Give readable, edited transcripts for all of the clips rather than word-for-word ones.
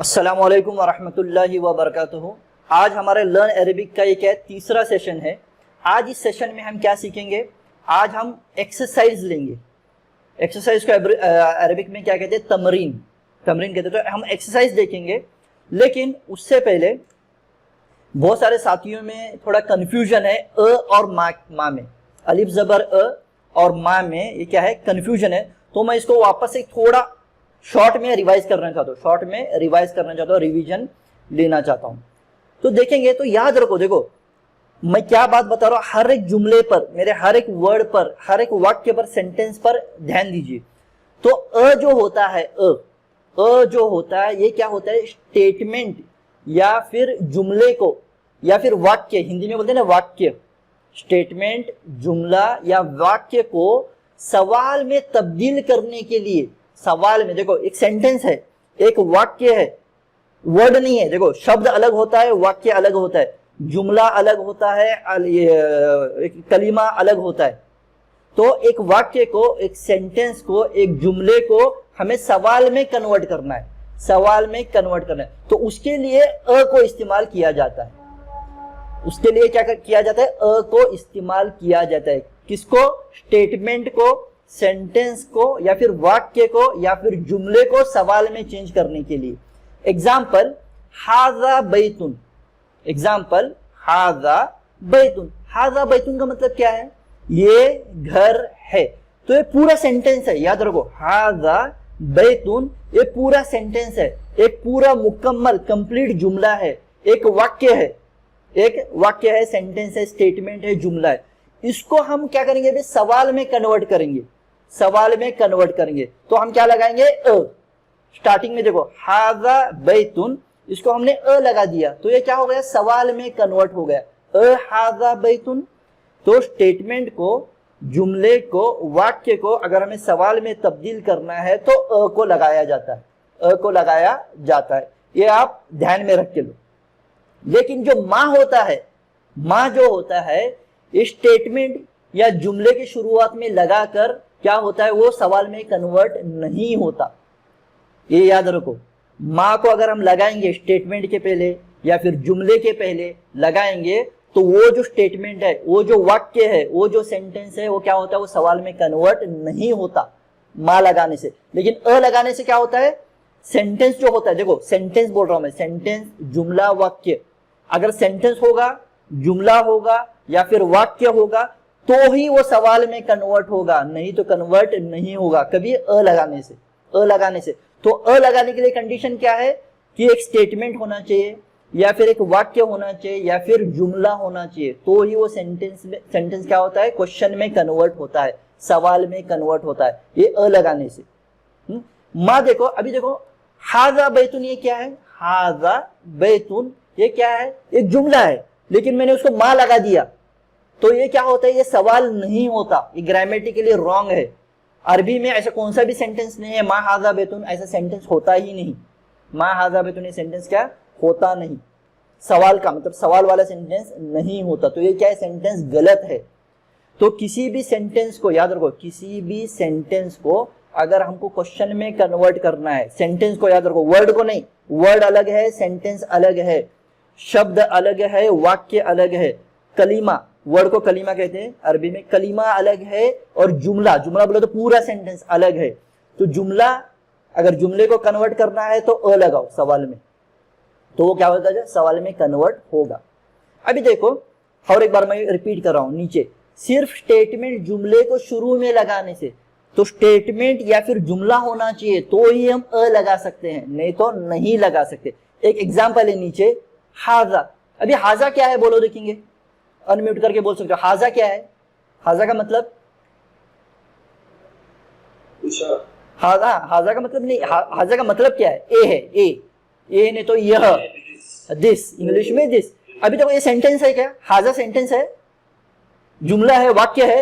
अस्सलामु अलैकुम वरहमतुल्लाहि वबरकातुहू। आज हमारे लर्न अरबिक का एक तीसरा सेशन है। आज इस सेशन में हम क्या सीखेंगे? आज हम एक्सरसाइज लेंगे। एक्सरसाइज को अरबिक में क्या कहते हैं? तमरीन। तमरीन कहते हैं। तो हम एक्सरसाइज देखेंगे, लेकिन उससे पहले बहुत सारे साथियों में थोड़ा कन्फ्यूजन है अ और मा में, अलिफ ज़बर अ और मा में ये क्या है? कन्फ्यूजन है। तो मैं इसको वापस से थोड़ा शॉर्ट में रिवाइज करना चाहता हूँ, रिवीजन लेना चाहता हूँ। तो देखेंगे तो याद रखो, देखो मैं क्या बात बता रहा हूँ, हर एक जुमले पर, मेरे हर एक वर्ड पर, हर एक वाक्य पर, सेंटेंस पर ध्यान दीजिए। तो अ जो होता है, अ जो होता है, ये क्या होता है? स्टेटमेंट या फिर जुमले को या फिर वाक्य, हिंदी में बोलते हैं ना वाक्य, स्टेटमेंट, जुमला या वाक्य को सवाल में तब्दील करने के लिए, सवाल में देखो एक सेंटेंस है, एक वाक्य है, वर्ड नहीं है। देखो शब्द अलग होता है, वाक्य अलग होता है, जुमला अलग होता है, एक कलीमा अलग होता है। तो एक वाक्य को, एक सेंटेंस को, एक जुमले को हमें सवाल में कन्वर्ट करना है, सवाल में कन्वर्ट करना है। तो उसके लिए अ को इस्तेमाल किया जाता है। उसके लिए क्या किया जाता है? अ को इस्तेमाल किया जाता है। किसको? स्टेटमेंट को, सेंटेंस को या फिर वाक्य को या फिर जुमले को सवाल में चेंज करने के लिए। एग्जाम्पल हाजा बैतुन, एग्जाम्पल हाजा बैतुन। हाजा बैतुन का मतलब क्या है? ये घर है। तो ये पूरा सेंटेंस है, याद रखो, हाजा बैतुन ये पूरा सेंटेंस है, एक पूरा मुकम्मल कंप्लीट जुमला है, एक वाक्य है, एक वाक्य है, सेंटेंस है, स्टेटमेंट है, जुमला है। इसको हम क्या करेंगे? अभी सवाल में कन्वर्ट करेंगे, सवाल में कन्वर्ट करेंगे। तो हम क्या लगाएंगे? अ। स्टार्टिंग में देखो हाजा बैतुन, इसको हमने अ लगा दिया, तो ये क्या हो गया? सवाल में कन्वर्ट हो गया, अ हाजा बैतुन। तो स्टेटमेंट को, जुमले को, वाक्य को अगर हमें सवाल में तब्दील करना है तो अ को लगाया जाता है, अ को लगाया जाता है। ये आप ध्यान में रख के लो। लेकिन जो मा होता है, मा जो होता है, ये स्टेटमेंट या जुमले की शुरुआत में लगाकर क्या होता है? वो सवाल में कन्वर्ट नहीं होता। ये याद रखो, मा को अगर हम लगाएंगे स्टेटमेंट के पहले या फिर जुमले के पहले लगाएंगे, तो वो जो स्टेटमेंट है, वो जो वाक्य है, वो जो सेंटेंस है, वो क्या होता है? वो सवाल में कन्वर्ट नहीं होता मा लगाने से। लेकिन अ लगाने से क्या होता है? सेंटेंस जो होता है, देखो सेंटेंस बोल रहा हूं मैं, सेंटेंस, जुमला, वाक्य, अगर सेंटेंस होगा, जुमला होगा या फिर वाक्य होगा तो ही वो सवाल में कन्वर्ट होगा, नहीं तो कन्वर्ट नहीं होगा कभी अ लगाने से, अ लगाने से। तो अ लगाने के लिए कंडीशन क्या है? कि एक स्टेटमेंट होना चाहिए या फिर एक वाक्य होना चाहिए या फिर जुमला होना चाहिए, तो ही वो सेंटेंस में, सेंटेंस क्या होता है? क्वेश्चन में कन्वर्ट होता है, सवाल में कन्वर्ट होता है, ये अ लगाने से। माँ देखो, अभी देखो हाजा बैतुन, ये क्या है? हाजा बैतुन ये क्या है? एक जुमला है, लेकिन मैंने उसको माँ लगा दिया, तो ये क्या होता है? ये सवाल नहीं होता, ये ग्रामेटिकली रॉन्ग है। अरबी में ऐसा कौन सा भी सेंटेंस नहीं है मा हाजा बैतुन, ऐसा सेंटेंस होता ही नहीं। मा हाजा बैतुन ये सेंटेंस क्या होता नहीं, सवाल का मतलब सवाल वाला सेंटेंस नहीं होता। तो ये क्या है? सेंटेंस गलत है। तो किसी भी सेंटेंस को याद रखो, किसी भी सेंटेंस को अगर हमको क्वेश्चन में कन्वर्ट करना है, सेंटेंस को याद रखो, वर्ड को नहीं, वर्ड अलग है, सेंटेंस अलग है, शब्द अलग है, वाक्य अलग है, कलीमा, वर्ड को कलीमा कहते हैं अरबी में, कलीमा अलग है, और जुमला, जुमला बोलो तो पूरा सेंटेंस अलग है। तो जुमला, अगर जुमले को कन्वर्ट करना है तो अ लगाओ सवाल में, तो वो क्या होगा? सवाल में कन्वर्ट होगा। अभी देखो और एक बार मैं रिपीट कर रहा हूं, नीचे सिर्फ स्टेटमेंट, जुमले को शुरू में लगाने से, तो स्टेटमेंट या फिर जुमला होना चाहिए तो ही हम अ लगा सकते हैं, नहीं तो नहीं लगा सकते। एक एग्जांपल है नीचे, हाजा। अभी हाजा क्या है बोलो, देखेंगे, अनम्यूट करके बोल सकते हो, हाजा क्या है? हाजा का मतलब, हाजा, हाजा का मतलब नहीं, हाजा का मतलब क्या है? ए है, ए नहीं तो यह, दिस, इंग्लिश में दिस। अभी तो ये सेंटेंस है क्या? हाजा सेंटेंस है, जुमला है, वाक्य है?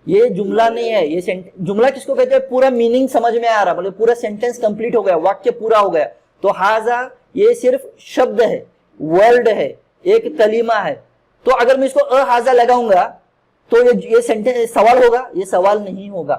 ये जुमला नहीं है, ये जुमला किसको कहते हैं? पूरा मीनिंग समझ में आ रहा, मतलब पूरा सेंटेंस कंप्लीट हो गया, वाक्य पूरा हो गया। तो हाजा ये सिर्फ शब्द है, वर्ड है, एक कलीमा है। तो अगर मैं इसको अ हाजा लगाऊंगा तो ये सेंटेंस सवाल होगा? ये सवाल नहीं होगा।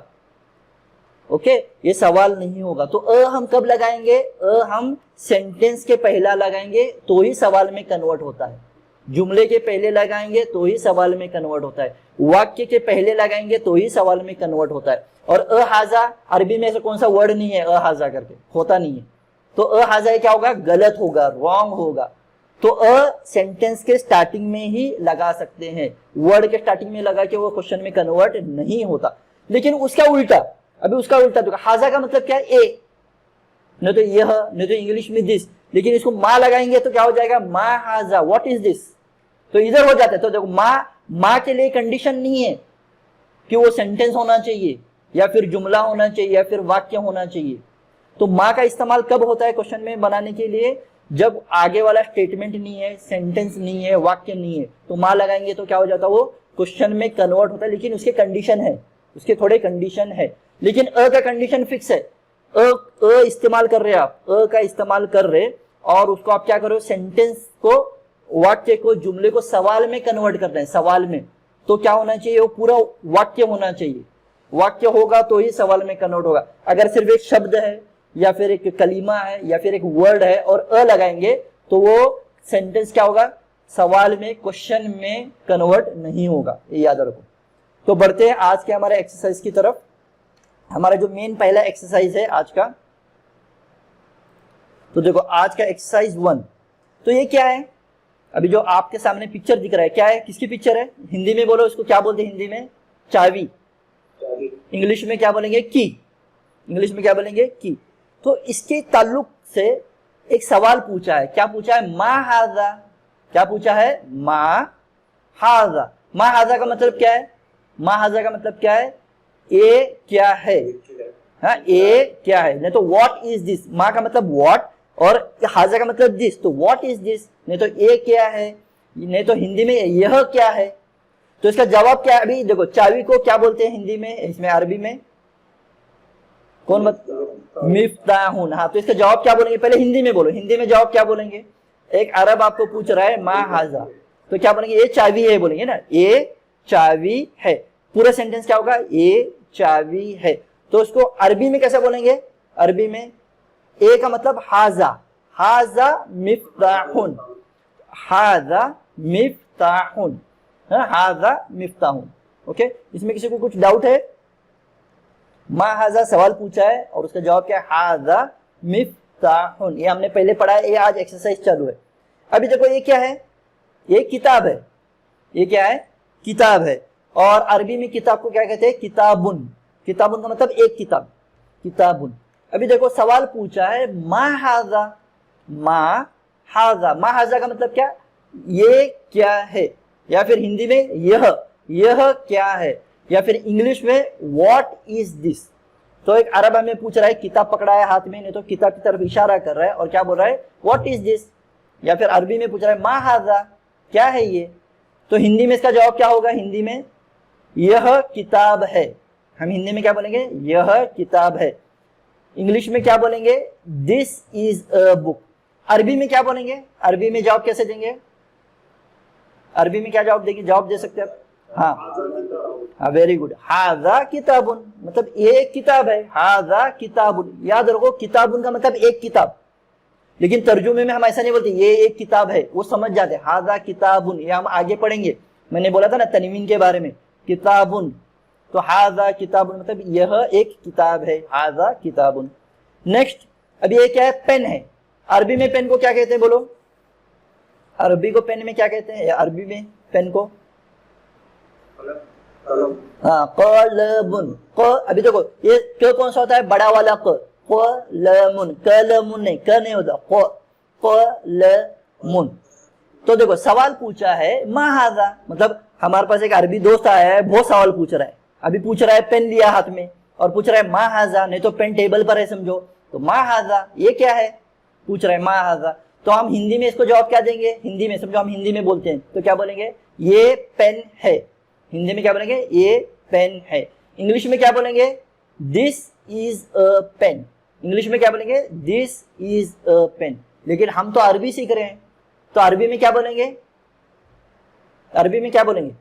ओके, ये सवाल नहीं होगा। तो अ हम कब लगाएंगे? अ हम सेंटेंस के पहला लगाएंगे तो ही सवाल में कन्वर्ट होता है, जुमले के पहले लगाएंगे तो ही सवाल में कन्वर्ट होता है, वाक्य के पहले लगाएंगे तो ही सवाल में कन्वर्ट होता है। और अहाजा अरबी में ऐसा कौन सा वर्ड नहीं है अहाजा करके, होता नहीं है। तो अहाजा क्या होगा? गलत होगा, रॉन्ग होगा। तो अ सेंटेंस के स्टार्टिंग में ही लगा सकते हैं, वर्ड के स्टार्टिंग में लगा के वो क्वेश्चन में कन्वर्ट नहीं होता। लेकिन उसका उल्टा, अभी उसका उल्टा तो हाजा का मतलब क्या है? ए, नहीं तो यह, नहीं तो इंग्लिश में दिस, लेकिन इसको माँ लगाएंगे तो क्या हो जाएगा? मा हाजा, व्हाट इज दिस। तो इधर हो जाता है। तो देखो माँ के लिए कंडीशन नहीं है कि वो सेंटेंस होना चाहिए या फिर जुमला होना चाहिए या फिर वाक्य होना चाहिए। तो माँ का इस्तेमाल कब होता है क्वेश्चन में बनाने के लिए? जब आगे वाला स्टेटमेंट नहीं है, सेंटेंस नहीं है, वाक्य नहीं है, तो माँ लगाएंगे तो क्या हो जाता है? वो क्वेश्चन में कन्वर्ट होता है। लेकिन उसके कंडीशन है, उसके थोड़े कंडीशन है। लेकिन अ का कंडीशन फिक्स है। अ इस्तेमाल कर रहे आप, अ का इस्तेमाल कर रहे और उसको आप क्या करो? सेंटेंस को, वाक्य को, जुमले को सवाल में कन्वर्ट कर रहे हैं, सवाल में। तो क्या होना चाहिए? वो पूरा वाक्य होना चाहिए। वाक्य होगा तो ही सवाल में कन्वर्ट होगा। अगर सिर्फ एक शब्द है या फिर एक कलीमा है या फिर एक वर्ड है और अ लगाएंगे तो वो सेंटेंस क्या होगा? सवाल में, क्वेश्चन में कन्वर्ट नहीं होगा, ये याद रखो। तो बढ़ते हैं आज के हमारे एक्सरसाइज की तरफ। हमारा जो मेन पहला एक्सरसाइज है आज का, तो देखो आज का एक्सरसाइज 1। तो ये क्या है? अभी जो आपके सामने पिक्चर दिख रहा है, क्या है? किसकी पिक्चर है? हिंदी में बोलो, इसको क्या बोलते हैं हिंदी में? चाबी। इंग्लिश में क्या बोलेंगे? की। इंग्लिश में क्या बोलेंगे? की। तो इसके ताल्लुक से एक सवाल पूछा है। क्या पूछा है? मा हाजा। क्या पूछा है? मा हाजा। मा हाजा का मतलब क्या है? मा हाजा का मतलब क्या है? ए क्या है? हाँ, ए क्या है? नहीं तो व्हाट इज दिस। मा का मतलब व्हाट और हाजा का मतलब दिस, तो व्हाट इज दिस। नहीं तो ए क्या है, नहीं तो हिंदी में यह क्या है। तो इसका जवाब क्या है? अभी देखो, चाबी को क्या बोलते हैं हिंदी में, इसमें अरबी में कौन मिफ्ताहुन। हाँ, तो इसका जवाब क्या बोलेंगे? पहले हिंदी में बोलो, हिंदी में जवाब क्या बोलेंगे? एक अरब आपको पूछ रहा है मा हाजा, तो क्या बोलेंगे? ये चाबी है बोलेंगे ना, ये चाबी है। पूरा सेंटेंस क्या होगा? ये चाबी है। तो उसको अरबी में कैसे बोलेंगे? अरबी में ए का मतलब हाजा, हाजा मिफ्ताहुन, हाजा मिफ्ताहुन, हाजा मिफ्ताहुन। ओके, इसमें किसी को कुछ डाउट है? मा हाजा सवाल पूछा है और उसका जवाब क्या है? हाजा मिफ्ताहुन। ये हमने पहले पढ़ा है, ये आज एक्सरसाइज चालू है। अभी देखो ये क्या है? ये किताब है। ये क्या है? किताब है। और अरबी में किताब को क्या कहते हैं? किताबुन। किताबुन का मतलब एक किताब, किताबुन। अभी देखो सवाल पूछा है मा हाजा, मा हाजा। मा हाजा का मतलब क्या? ये क्या है, या फिर हिंदी में यह क्या है, या फिर इंग्लिश में व्हाट इज दिस। तो एक अरब हमें पूछ रहा है, किताब पकड़ा है हाथ में, नहीं तो किताब की तरफ इशारा कर रहा है और क्या बोल रहा है? What is this. या फिर अरबी में पूछ रहा है मा हाजा, क्या है ये। तो हिंदी में इसका जवाब क्या होगा? हिंदी में यह किताब है। हम हिंदी में क्या बोलेंगे? यह किताब है। इंग्लिश में क्या बोलेंगे? This is a book. अरबी में क्या बोलेंगे? अरबी में जवाब कैसे देंगे? अरबी में क्या जवाब देंगे? जवाब दे सकते हैं आप? हाँ, वेरी गुड। हाजा किताबुन, मतलब एक किताब है। हाजा किताबुन, याद रखो किताबुन का मतलब एक किताब। लेकिन तर्जुमे में हम ऐसा नहीं बोलते ये एक किताब है, वो समझ जाते। हाजा किताबुन, ये हम आगे पढ़ेंगे। मैंने बोला था ना तनवीन के बारे में, किताबुन। तो हाजा किताबुन मतलब यह एक किताब है, हाजा किताबुन। नेक्स्ट, अभी ये क्या है? पेन है। अरबी में पेन को क्या कहते हैं? बोलो, अरबी को पेन में क्या कहते हैं? अरबी में पेन को कलमुन। अभी देखो ये क कौन सा होता है? बड़ा वाला क, कलमुन। कलमुन नहीं, क नहीं होता, कलमुन। तो देखो सवाल पूछा है मा हाजा, मतलब हमारे पास एक अरबी दोस्त आया है, बहुत सवाल पूछ रहा है। अभी पूछ रहा है, पेन लिया हाथ में और पूछ रहा है मा हाजा, नहीं तो पेन टेबल पर है समझो, तो मा हाजा ये क्या है? पूछ रहा है मा हाजा। तो हम हिंदी में इसको जवाब क्या देंगे? हिंदी में समझो, हम हिंदी में बोलते हैं तो क्या बोलेंगे? ये पेन है। हिंदी में क्या बोलेंगे? ये पेन है। इंग्लिश में क्या बोलेंगे? This is a pen. English में क्या बोलेंगे? This is a pen. लेकिन हम तो अरबी सीख रहे हैं, तो अरबी में क्या बोलेंगे? अरबी में क्या बोलेंगे?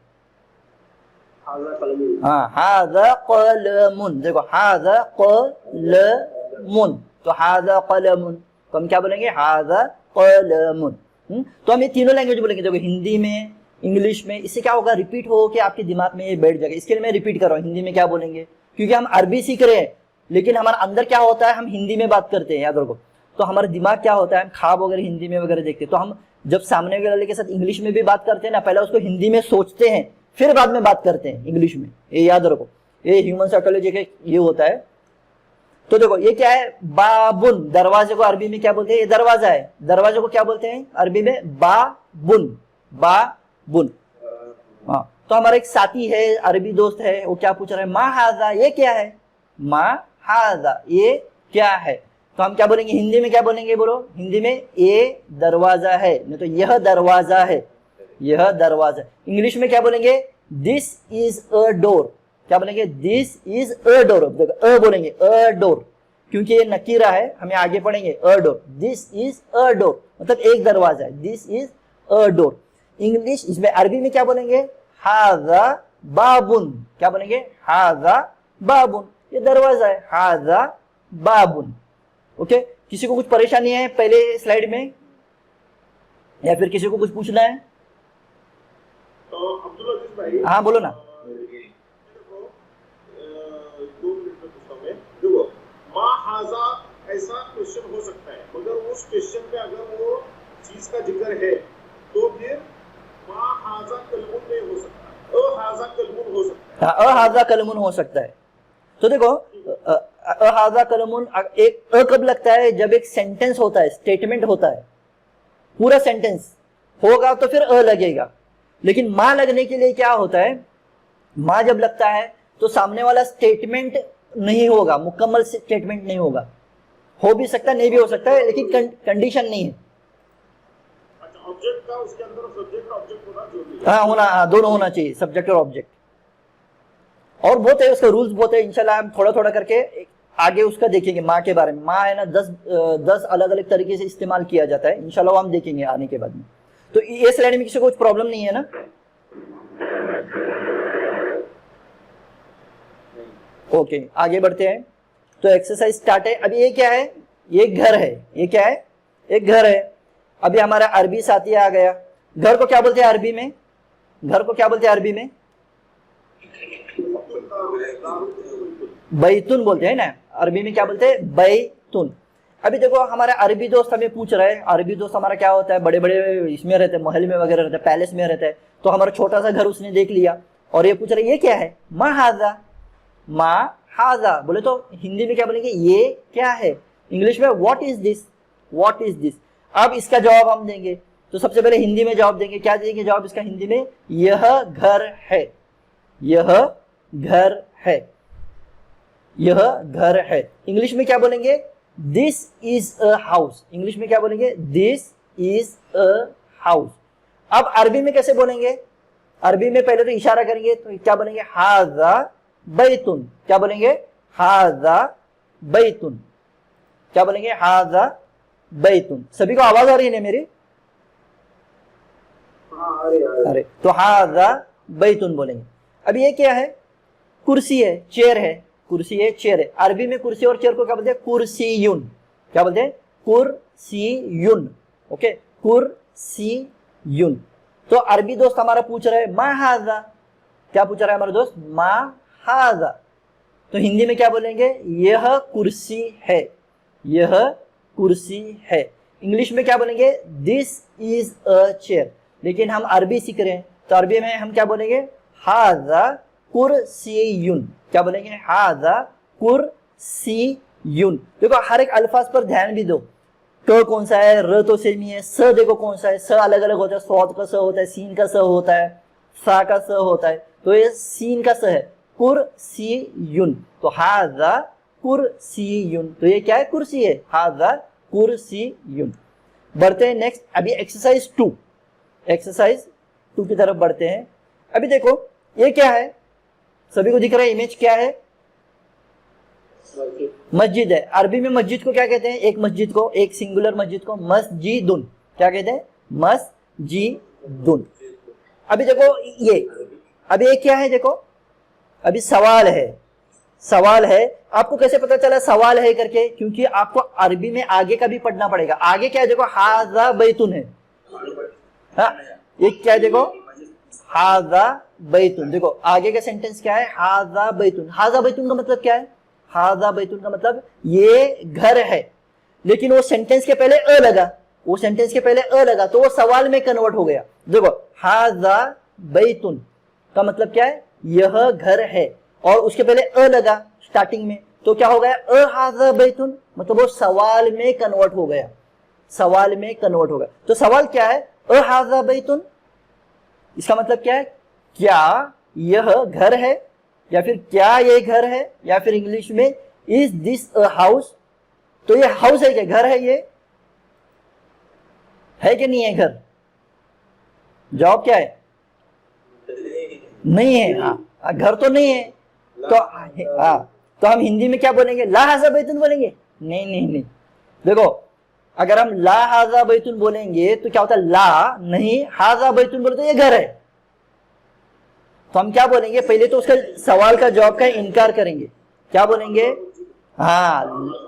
हाँ, हाज़ा क़लमुन, देखो हाज़ा क़लमुन, तो हाज़ा क़लमुन, तो हम क्या बोलेंगे, हाज़ा क़लमुन। तो हम ये तीनों लैंग्वेज बोलेंगे, देखो हिंदी में, इंग्लिश में। इससे क्या होगा, रिपीट हो के आपके दिमाग में ये बैठ जाएगा। इसके लिए मैं रिपीट कर रहा हूँ, हिंदी में क्या बोलेंगे, क्योंकि हम अरबी सीख रहे हैं, लेकिन हमारा अंदर क्या होता है, हम हिंदी में बात करते हैं, याद रखो। तो हमारा दिमाग क्या होता है, हम ख्वाब वगैरह हिंदी में वगैरह देखते हैं, तो हम जब सामने वाले के साथ इंग्लिश में भी बात करते हैं ना, पहले उसको हिंदी में सोचते हैं, फिर बाद में बात करते हैं इंग्लिश में। ये याद रखो, ये ह्यूमन साइकोलॉजी का ये होता है। तो देखो ये क्या है, बाबुन, दरवाजे को अरबी में क्या बोलते हैं, ये दरवाजा है, दरवाजे को क्या बोलते हैं अरबी में, बाबुन, बाबुन। हाँ, तो हमारा एक साथी है, अरबी दोस्त है, वो क्या पूछ रहा है, मा हाजा, ये क्या है, मा हाजा, ये क्या है। तो हम क्या बोलेंगे, हिंदी में क्या बोलेंगे, बोलो हिंदी में, ये दरवाजा है, नहीं तो यह दरवाजा है, यह दरवाजा। इंग्लिश में क्या बोलेंगे, दिस इज अ डोर, क्या बोलेंगे, दिस इज अ डोर, देखो अ बोलेंगे, अ डोर, क्योंकि ये नकीरा है, हमें आगे पढ़ेंगे, अ door, this is a door, मतलब एक दरवाजा है, this is a door. English, इसमें अरबी में क्या बोलेंगे, हाजा बाबुन, क्या बोलेंगे, हाजा बाबुन, ये दरवाजा है, हाजा बाबुन। ओके, किसी को कुछ परेशानी है पहले स्लाइड में, या फिर किसी को कुछ पूछना है? अब्दुल अजीज भाई, हाँ बोलो ना। देखो मा हाजा ऐसा क्वेश्चन हो सकता है, मगर उस क्वेश्चन पे अगर वो चीज का जिक्र है तो फिर मा हाजा कलमुन नहीं हो सकता, अहाजा कलमुन हो सकता है। हाँ, अहाजा कलमुन हो सकता है। तो देखो अहाजा कलमुन, एक अ कब लगता है, जब एक सेंटेंस होता है, स्टेटमेंट होता है, पूरा सेंटेंस होगा तो फिर अ लगेगा। लेकिन माँ लगने के लिए क्या होता है, माँ जब लगता है तो सामने वाला स्टेटमेंट नहीं होगा, मुकम्मल स्टेटमेंट नहीं होगा, हो भी सकता है नहीं भी हो सकता है, लेकिन कंडीशन नहीं है। अच्छा, ऑब्जेक्ट का उसके अंदर सब्जेक्ट और ऑब्जेक्ट होना जरूरी है। हाँ, होना, दोनों होना चाहिए, सब्जेक्ट और ऑब्जेक्ट। और बहुत है, उसका रूल्स बहुत है, इंशाल्लाह हम थोड़ा थोड़ा करके आगे उसका देखेंगे। माँ के बारे में, माँ है ना 10 अलग अलग तरीके से इस्तेमाल किया जाता है, इंशाल्लाह हम देखेंगे आने के बाद में। तो ये स्लाइड में किसी को कुछ प्रॉब्लम नहीं है ना? ओके, आगे बढ़ते हैं। तो एक्सरसाइज स्टार्ट है। अभी ये क्या है, ये घर है, ये क्या है, एक घर है। अभी हमारा अरबी साथी आ गया। घर को क्या बोलते हैं अरबी में, घर को क्या बोलते हैं अरबी में, बैतुन बोलते हैं ना, अरबी में क्या बोलते हैं, बैतुन। अभी देखो हमारा अरबी दोस्त हमें पूछ रहा है, अरबी दोस्त हमारा क्या होता है, बड़े बड़े इसमें रहते हैं, महल में वगैरह रहते हैं, पैलेस में रहता है। तो हमारा छोटा सा घर उसने देख लिया और ये पूछ रहा है ये क्या है, मा हाजा, मा हाजा। बोले तो हिंदी में क्या बोलेंगे, ये क्या है, इंग्लिश में what is this, what is this. अब इसका जवाब हम देंगे, तो सबसे पहले हिंदी में जवाब देंगे। क्या देंगे जवाब इसका हिंदी में, यह घर है, यह घर है, यह घर है। इंग्लिश में क्या बोलेंगे, this is a house, English में क्या बोलेंगे, दिस इज अ हाउस। अब अरबी में कैसे बोलेंगे, अरबी में पहले तो इशारा करेंगे, तो क्या बोलेंगे, हाजा बैतुन, क्या बोलेंगे, हाजा बैतुन, क्या बोलेंगे, हाजा बैतुन। सभी को आवाज आ रही है ना मेरी? अरे तो हाजा बैतुन बोलेंगे। अब ये क्या है, कुर्सी है, चेयर है, कुर्सी है, चेयर है। अरबी में कुर्सी और चेयर को क्या बोलते हैं, कुर्सीयुन, क्या बोलते हैं, कुर्सीयुन। ओके, कुर्सीयुन। तो अरबी दोस्त हमारा पूछ रहा है मा हाजा, क्या पूछ रहा है हमारा दोस्त, मा हाजा। तो हिंदी में क्या बोलेंगे, यह कुर्सी है, यह कुर्सी है। इंग्लिश में क्या बोलेंगे, दिस इज अ चेयर। लेकिन हम अरबी सीख रहे हैं, तो अरबी में हम क्या बोलेंगे, हाजा कुर्सीयुन, क्या बोलेंगे, हाजा कुर्सीयुन। देखो हर एक अल्फाज पर ध्यान भी दो, क कौन सा है, र तो सेम ही है, स देखो कौन सा है, स अलग अलग होता है, सौद का स होता है, सीन का स होता है, सा का स होता है, तो ये सीन का स है, कुर्सीयुन। तो हाजा कुर्सीयुन, तो ये क्या है, कुर्सी है, हाजा कुर्सीयुन। बढ़ते हैं नेक्स्ट, अभी एक्सरसाइज 2, एक्सरसाइज 2 की तरफ बढ़ते हैं। अभी देखो ये क्या है, सभी को दिख रहा है इमेज, क्या है, मस्जिद है। अरबी में मस्जिद को क्या कहते हैं, एक मस्जिद को, एक सिंगुलर मस्जिद को मस्जिदुन, क्या कहते हैं, मस्जिदुन। अभी देखो ये, अभी ये क्या है, देखो अभी सवाल है, सवाल है। आपको कैसे पता चला सवाल है करके? क्योंकि आपको अरबी में आगे का भी पढ़ना पड़ेगा। आगे क्या है देखो, हाजा बैतुन है, हाँ ये क्या है देखो, हाजा बैतुन। देखो आगे का सेंटेंस क्या है, हाजा बैतुन। हाजा बैतुन का मतलब क्या है? हाजा बैतुन का मतलब ये घर है, लेकिन वो सेंटेंस के पहले अ लगा, वो सेंटेंस के पहले अ लगा तो वो सवाल में कन्वर्ट हो गया। देखो हाजा बैतुन का मतलब क्या है, यह घर है, और उसके पहले अ लगा स्टार्टिंग में, तो क्या हो गया, अ हाजा बैतुन, मतलब वो सवाल में कन्वर्ट हो गया, सवाल में कन्वर्ट हो गया। तो सवाल क्या है, अ हाजा बैतुन, इसका मतलब क्या है, क्या यह घर है, या फिर क्या ये घर है, या फिर इंग्लिश में इज दिस अ हाउस। तो ये हाउस है क्या, घर है, ये है कि नहीं है घर? जवाब क्या है, नहीं है। हाँ घर तो नहीं है, तो हाँ तो हम हिंदी में क्या बोलेंगे, ला हाजा बैतुन बोलेंगे? नहीं नहीं नहीं, देखो अगर हम ला हाजा बैतुन बोलेंगे तो क्या होता है, ला नहीं, हाजा बैतुन बोले तो ये घर है। तो हम क्या बोलेंगे, पहले तो उसका सवाल का जवाब का इनकार करेंगे, क्या बोलेंगे, हाँ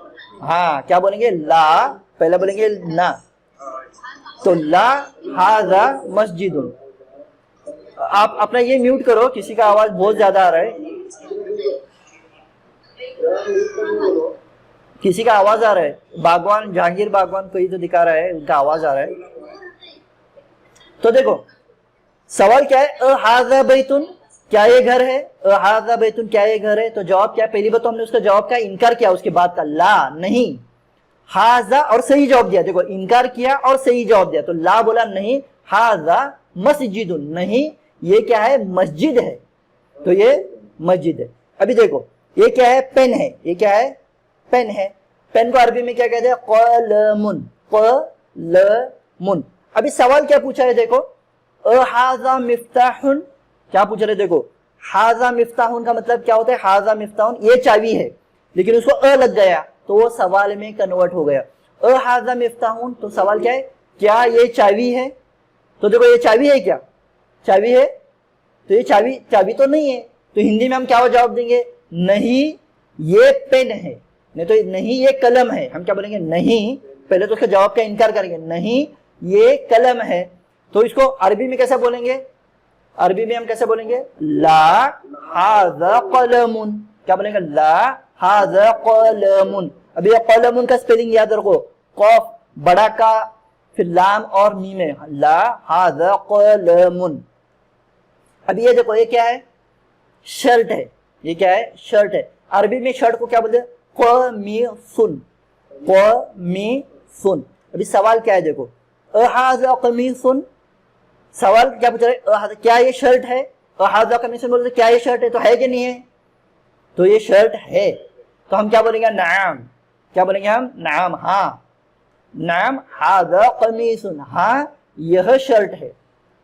हाँ क्या बोलेंगे, ला, पहले बोलेंगे ना, तो ला हाजा मस्जिदुन। आप अपना ये म्यूट करो, किसी का आवाज बहुत ज्यादा आ रहा है, किसी का आवाज आ रहा है, बागवान, जहांगीर बागवान कोई तो दिखा रहा है, उनका आवाज आ रहा है। तो देखो सवाल क्या है, अ हाजा बैतुन, क्या ये घर है, अ हाजा बैतुन क्या ये घर है? तो जवाब क्या है, पहली बात तो हमने उसका जवाब का इनकार किया, उसके बाद का ला नहीं, हाजा और सही जवाब दिया। देखो इनकार किया और सही जवाब दिया, तो ला बोला नहीं, हाजा मस्जिदुन, नहीं ये क्या है, मस्जिद है, तो ये मस्जिद है। अभी देखो ये क्या है, पेन है, ये क्या है, पेन है। पेन को अरबी में क्या कहते हैं, कलमुन, कलमुन। अभी सवाल क्या पूछा है देखो, अ हाजा मिफ्ताहुन, क्या पूछ रहे देखो, हाजा मिफ्ताहुन का मतलब क्या होता है, हाजा मिफ्ताहुन ये चाबी है, लेकिन उसको अ लग गया तो वो सवाल में कन्वर्ट हो गया। अ हाजा मिफ्ताहुन, तो सवाल क्या है, क्या ये चाबी है? तो देखो ये चाबी है क्या, चाबी है, तो ये चाबी, चाबी तो नहीं है, तो हिंदी में हम क्या जवाब देंगे, नहीं ये पेन है, नहीं तो नहीं ये कलम है। हम क्या बोलेंगे, नहीं, पहले तो उसका जवाब का इनकार करेंगे, नहीं ये कलम है। तो इसको अरबी में कैसे बोलेंगे, अरबी में हम कैसे बोलेंगे, ला हाजा कलमुन, क्या बोलेंगे, ला हाजा कलमुन। अभी ये कलमुन का स्पेलिंग याद रखो, कॉफ बड़ा का, फिर लाम और मीम है, ला हाजा कलमुन। अभी ये देखो ये क्या है, शर्ट है, ये क्या है, शर्ट है। अरबी में शर्ट को क्या बोलते हैं, कमीसुन, कमीसुन। अभी सवाल क्या है देखो, अहाजा कमीसुन, सवाल क्या पूछ रहे, क्या ये शर्ट है? अहाजा कमीसुन बोलते क्या ये शर्ट है, तो है कि नहीं है? तो ये शर्ट है, तो हम क्या बोलेंगे, नाम, क्या बोलेंगे हम, नाम, हाँ नाम, हाजा कमीसुन, हाँ यह शर्ट है।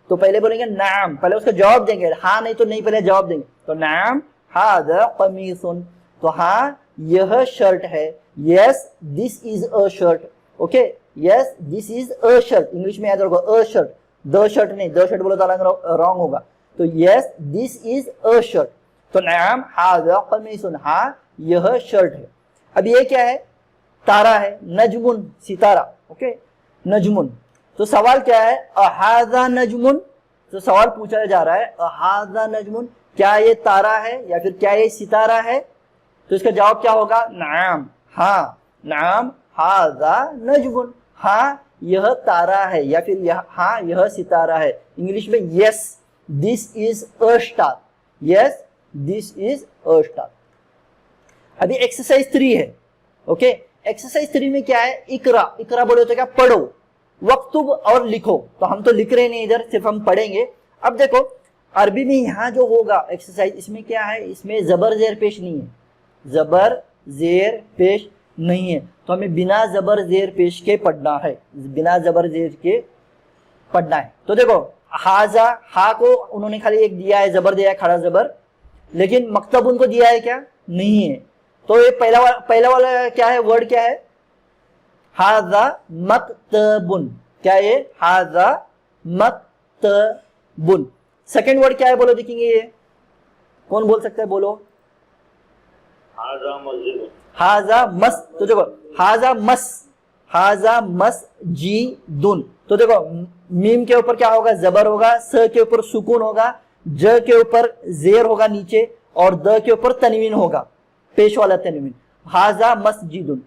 तो पहले बोलेंगे नाम, पहले उसका जवाब देंगे, हाँ नहीं तो नहीं, पहले जवाब देंगे। तो नाम हाजा कमीसुन, तो हाँ यह शर्ट है, yes this is a shirt, okay yes this is a shirt. English में याद रखो, अ शर्ट, द शर्ट नहीं, द शर्ट बोलो तो रॉन्ग होगा। तो yes this is a shirt, तो नाम हाजा कमीसुन, हाँ यह शर्ट है। अब ये क्या है, तारा है, नजमुन सितारा, ओके नजमुन। तो सवाल क्या है, अहाजा नजमुन, तो सवाल पूछा जा रहा है, अहाजा नजमुन, क्या ये तारा है या फिर क्या ये सितारा है? तो इसका जवाब क्या होगा, नाम, हाँ नाम हाजा नजमुन, हाँ यह तारा है, या फिर यह, हाँ यह सितारा है। इंग्लिश में yes this is a star, yes this is a star. अभी एक्सरसाइज 3 है, ओके एक्सरसाइज 3 में क्या है, इकरा, इकरा बोले तो क्या, पढ़ो, वक्तुब और लिखो। तो हम तो लिख रहे नहीं इधर, सिर्फ हम पढ़ेंगे। अब देखो अरबी में यहाँ जो होगा एक्सरसाइज, इसमें क्या है, इसमें जबर जेर पेश नहीं है, जबर जेर पेश नहीं है, तो हमें बिना जबर जेर पेश के पढ़ना है, बिना जबर जेर के पढ़ना है। तो देखो हाजा, हा को उन्होंने खाली एक दिया है, जबर दिया है, खड़ा जबर, लेकिन मकतब उनको दिया है क्या, नहीं है। तो ये पहला वाला क्या है, वर्ड क्या है, हाजा मकतबुन, क्या ये, हाजा मकतबुन। सेकेंड वर्ड क्या है बोलो देखेंगे, ये कौन बोल सकता है, बोलो। हाजा मस्जिद, हाजा मस, तो देखो हाजा मस्जिदुन, तो देखो मीम के ऊपर क्या होगा, जबर होगा, स के ऊपर सुकून होगा, ज के ऊपर जेर होगा नीचे, और द के ऊपर तनवीन होगा, पेश वाला तनवीन, हाजा मस्जिदुन।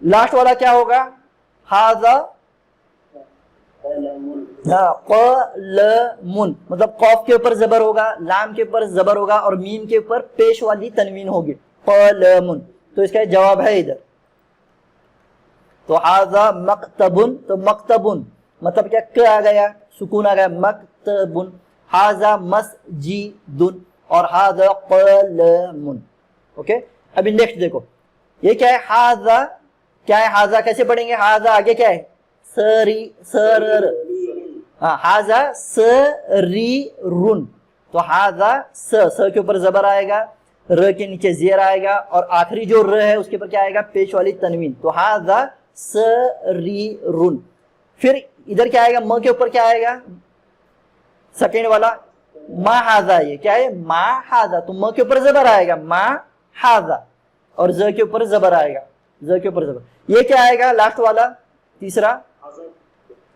लास्ट वाला क्या होगा, हाजा क़लमुन, मतलब कॉफ के ऊपर जबर होगा, लाम के ऊपर जबर होगा, और मीम के ऊपर पेश वाली तनवीन होगी, क़लमुन। तो इसका जवाब है इधर। तो हाजा मक्तबुन, तो मक्तबुन मतलब क्या, क आ गया, सुकून आ गया, मक्तबुन। हाजा मस्जिदुन और हाजा क़लमुन। ओके, अभी नेक्स्ट देखो, ये क्या है, हाजा क्या है, हाजा कैसे पढ़ेंगे, हाजा आगे क्या है, सरी सर, हाँ हाजा सरीरुन, तो हाजा स के ऊपर जबर आएगा, र के नीचे जेर आएगा, और आखिरी जो र है उसके ऊपर क्या आएगा, पेश वाली तनवीन, तो हाजा सरीरुन। फिर इधर क्या आएगा, म के ऊपर क्या आएगा, सेकेंड वाला मा हाजा, ये क्या है, मा हाजा, तो म के ऊपर जबर आएगा, मा हाजा, और ज के ऊपर जबर आएगा, ज के ऊपर जबर। ये क्या आएगा, लास्ट वाला तीसरा,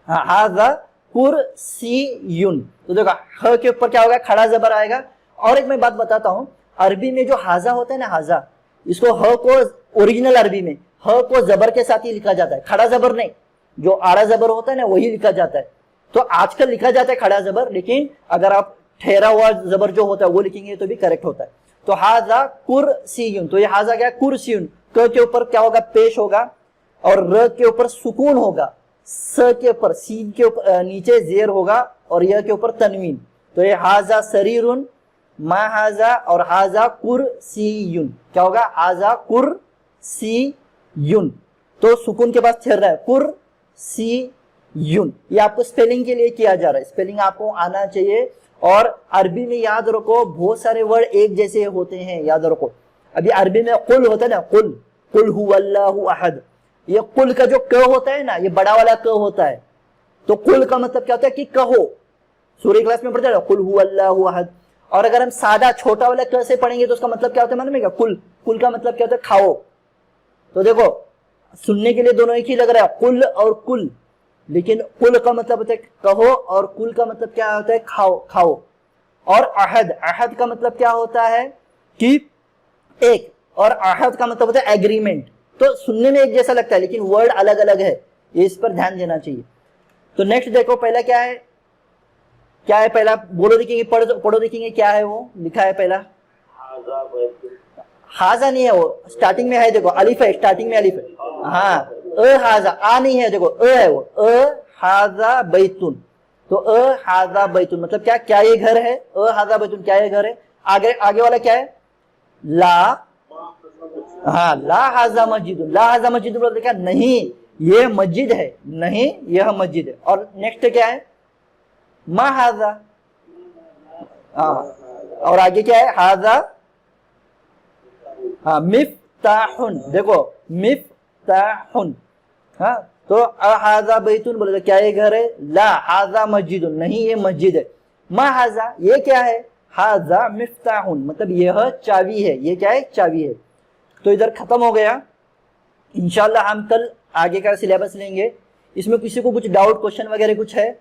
हाँ हाजा कुर्सीयुन, तो देखो ह के ऊपर क्या होगा, खड़ा जबर आएगा। और एक मैं बात बताता हूँ, अरबी में जो हाजा होता है ना, हाजा, इसको ह को ओरिजिनल अरबी में ह को जबर के साथ ही लिखा जाता है, खड़ा जबर नहीं, जो आड़ा जबर होता है ना वही लिखा जाता है। तो आजकल लिखा जाता है खड़ा जबर, लेकिन अगर आप ठहरा हुआ जबर जो होता है वो लिखेंगे तो भी करेक्ट होता है। तो हाजा कुर्सीयुन, तो ये हाजा क्या, कुर्सीयुन, क के ऊपर क्या होगा, पेश होगा, और र के ऊपर सुकून होगा, स के ऊपर, सीन के ऊपर नीचे जेर होगा, और य के ऊपर तनवीन, तो ये हाजा सरीरुन, मा हाजा और हाजा कुर्सीयुन, क्या होगा, हाजा कुर्सीयुन, तो सुकून के पास ठहर रहा है, कुर्सीयुन। ये आपको स्पेलिंग के लिए किया जा रहा है, स्पेलिंग आपको आना चाहिए। और अरबी में याद रखो, बहुत सारे वर्ड एक जैसे होते हैं, याद रखो। अभी अरबी में कुल होता है ना, कुल, कुल हुवल्लाहु अहद, ये कुल का जो क होता है ना, ये बड़ा वाला क होता है। तो कुल का मतलब क्या होता है कि कहो, सूर्य क्लास में पढ़ते हैं कुल हुवल्लाहु अहद। और अगर हम सादा छोटा वाला क से पढ़ेंगे तो उसका मतलब क्या होता है, मालूम है क्या, कुल, कुल का मतलब क्या होता है, खाओ। तो देखो सुनने के लिए दोनों एक ही लग रहा है, कुल और कुल, लेकिन कुल का मतलब होता है कहो, और कुल का मतलब क्या होता है, खाओ, खाओ। और अहद, अहद का मतलब क्या होता है कि एक, और अहद का मतलब होता है एग्रीमेंट। तो सुनने में एक जैसा लगता है लेकिन वर्ड अलग अलग है, ये इस पर ध्यान देना चाहिए। तो नेक्स्ट देखो, पहला क्या है, क्या है पहला, बोलो देखेंगे, पढ़ो देखेंगे क्या है, वो लिखा है पहला, हाजा नहीं है, वो स्टार्टिंग में है, देखो अलिफ है, स्टार्टिंग में अलिफ है, हाँ अ हाजा, आ नहीं है, देखो अ है, वो अ हाजा बैतुन, तो अ हाजा बैतुन मतलब क्या, क्या ये घर है, अ हाजा बैतुन क्या ये घर है। आगे आगे वाला क्या है, ला, हाँ ला हाजा मस्जिद, ला हाजा मस्जिद बोलते क्या, नहीं ये मस्जिद है, नहीं यह मस्जिद है। और नेक्स्ट क्या है, मा हाजा, हाँ, और आगे क्या है, हाजा, हाँ मिफ्ताहुन, देखो मिफ्ताहुन, हाँ तो हाजा बैतुन बोले तो क्या ये घर है, ला हाजा मस्जिदुन, नहीं ये मस्जिद है। मा हाजा, ये क्या है, हाजा मिफ्ताहुन मतलब यह चाबी है, ये क्या है, चाबी है। तो इधर खत्म हो गया। इंशाल्लाह हम कल आगे का सिलेबस लेंगे। इसमें किसी को कुछ डाउट, क्वेश्चन वगैरह कुछ है